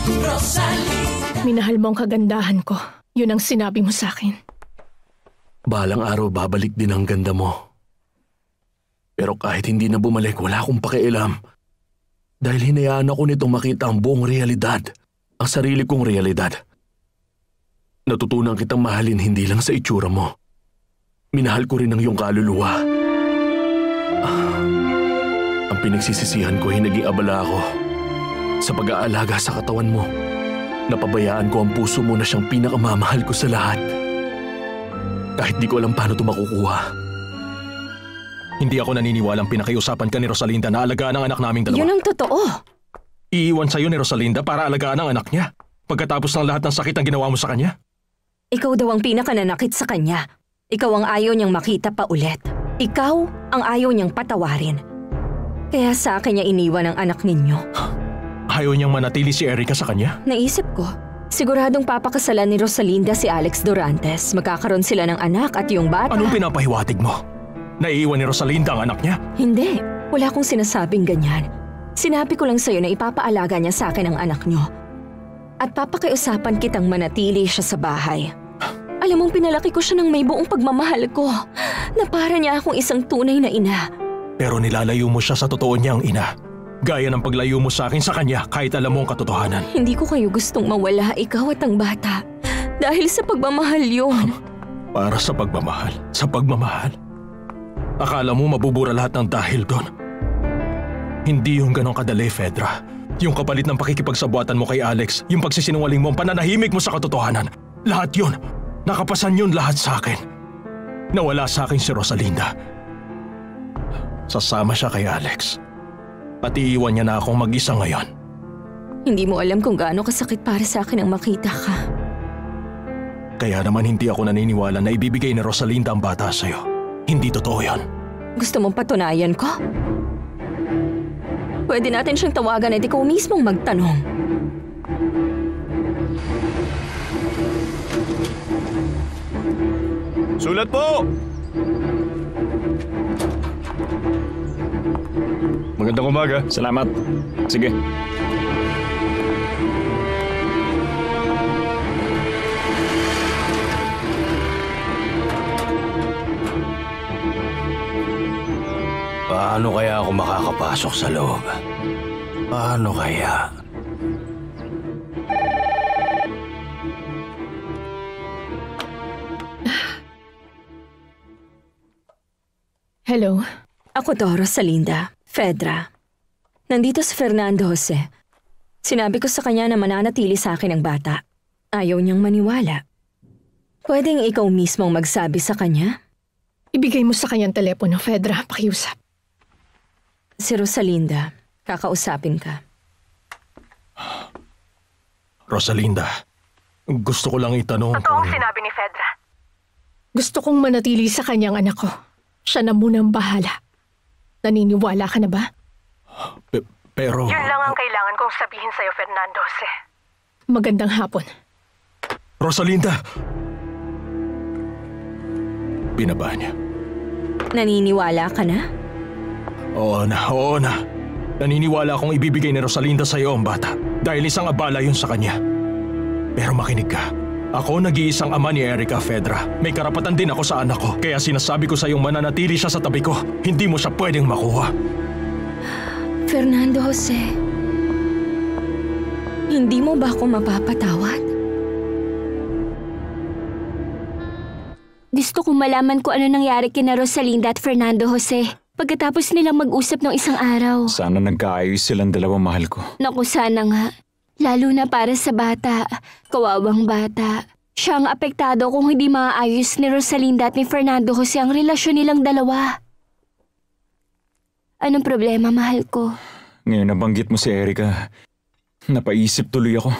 Rosalinda. Minahal mo ang kagandahan ko. Yun ang sinabi mo sa akin. Balang araw babalik din ang ganda mo. Pero kahit hindi na bumalik, wala akong pakialam. Dahil hinayaan ako nitong makita ang buong realidad. Ang sarili kong realidad. Natutunan kitang mahalin hindi lang sa itsura mo. Minahal ko rin ang iyong kaluluwa. Ang pinagsisisihan ko ay naging abala ako sa pag-aalaga sa katawan mo. Napabayaan ko ang puso mo na siyang pinakamamahal ko sa lahat. Kahit di ko alam paano ito makukuha. Hindi ako naniniwalang pinakiusapan ka ni Rosalinda na alagaan ang anak naming dalawa. Yun ang totoo. Iiwan sa'yo ni Rosalinda para alagaan ang anak niya. Pagkatapos ng lahat ng sakit ang ginawa mo sa kanya. Ikaw daw ang pinakananakit sa kanya. Ikaw ang ayaw niyang makita pa ulit. Ikaw ang ayaw niyang patawarin. Kaya sa akin niya iniwan ang anak ninyo. Ayaw niyang manatili si Erica sa kanya? Naisip ko, siguradong papakasalan ni Rosalinda si Alex Dorantes. Magkakaroon sila ng anak at yung bata. Anong pinapahiwatig mo? Naiiwan ni Rosalinda ang anak niya? Hindi. Wala akong sinasabing ganyan. Sinabi ko lang sa'yo na ipapaalaga niya sa akin ang anak niyo. At papakiusapan kitang manatili siya sa bahay. Alam mong pinalaki ko siya ng may buong pagmamahal ko. Na para niya akong isang tunay na ina. Pero nilalayo mo siya sa totoo niyang ina. Gaya ng paglayo mo sa akin sa kanya kahit alam mo ang katotohanan. Hindi ko kayo gustong mawala, ikaw at ang bata. Dahil sa pagmamahal yun. Para sa pagmamahal? Sa pagmamahal? Akala mo mabubura lahat ng dahil doon? Hindi yung ganong kadali, Fedra. Yung kapalit ng pakikipagsabuatan mo kay Alex, yung pagsisinungaling mo, ang pananahimik mo sa katotohanan. Lahat yun. Nakapasan yun lahat sa akin. Nawala sa akin si Rosalinda. Sasama siya kay Alex. At iiwan niya na akong mag-isa ngayon. Hindi mo alam kung gaano kasakit para sa akin ang makita ka. Kaya naman hindi ako naniniwala na ibibigay ni Rosalinda ang bata sa'yo. Hindi totoo yan. Gusto mong patunayan ko? Pwede natin siyang tawagan at ikaw mismong magtanong. Sulat po! Magandang umaga. Salamat. Sige. Paano kaya ako makakapasok sa loob? Paano kaya? Hello? Ako to, Rosalinda. Fedra. Nandito si Fernando Jose. Sinabi ko sa kanya na mananatili sa akin ang bata. Ayaw niyang maniwala. Pwedeng ikaw mismong magsabi sa kanya? Ibigay mo sa kanyang telepono, Fedra. Pakiusap. Si Rosalinda. Kakausapin ka. Rosalinda, gusto ko lang itanong Totoong sinabi ni Fedra. Gusto kong manatili sa kanyang anak ko. Siya na munang bahala. Naniniwala ka na ba? Pero... Yun lang ang kailangan kong sabihin sa'yo, Fernando Jose. Magandang hapon. Rosalinda! Binaba niya. Naniniwala ka na? Oo na. Naniniwala akong ibibigay ni Rosalinda sa iyo ang bata dahil isang abala yun sa kanya. Pero makinig ka. Ako nag-iisang ama ni Erica, Fedra. May karapatan din ako sa anak ko. Kaya sinasabi ko sa iyong mananatili siya sa tabi ko. Hindi mo siya pwedeng makuha. Fernando Jose, hindi mo ba ako mapapatawad? Gusto kong malaman kung ano nangyari kina Rosalinda at Fernando Jose pagkatapos nilang mag-usap ng isang araw. Sana nagkaayos silang dalawa, mahal ko. Naku, sana nga. Lalo na para sa bata. Kawawang bata. Siya ang apektado kung hindi maayos ni Rosalinda at ni Fernando Jose ang relasyon nilang dalawa. Anong problema, mahal ko? Ngayon nabanggit mo si Erica, napaisip tuloy ako.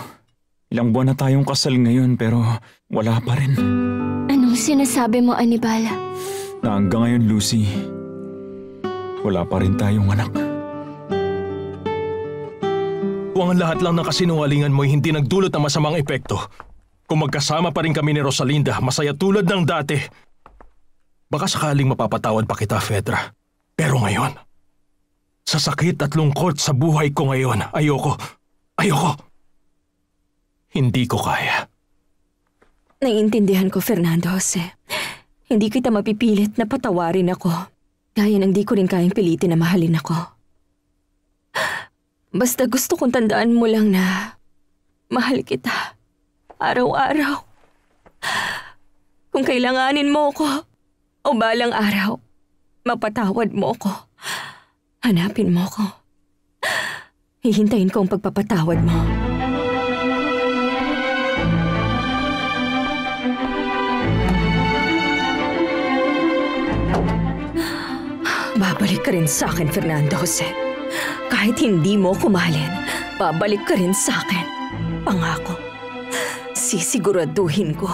Ilang buwan na tayong kasal ngayon pero wala pa rin. Anong sinasabi mo, Anibal? Na hanggang ngayon, Lucy, wala pa rin tayong anak. Kung ang lahat lang ng kasinungalingan mo'y hindi nagdulot ng masamang epekto, kung magkasama pa rin kami ni Rosalinda, masaya tulad ng dati, baka sakaling mapapatawad pa kita, Fedra. Pero ngayon, sa sakit at lungkot sa buhay ko ngayon, ayoko. Hindi ko kaya. Naiintindihan ko, Fernando Jose. Hindi kita mapipilit na patawarin ako. Gaya ng di ko rin kayang pilitin na mahalin ako. Basta gusto kong tandaan mo lang na mahal kita. Araw-araw. Kung kailanganin mo ako o balang araw, mapatawad mo ako. Hanapin mo ako. Hihintayin ko ang pagpapatawad mo. Babalik ka rin sa akin, Fernando Jose. Kahit hindi mo ko mahalin, babalik ka rin sa akin. Pangako. Sisiguraduhin ko.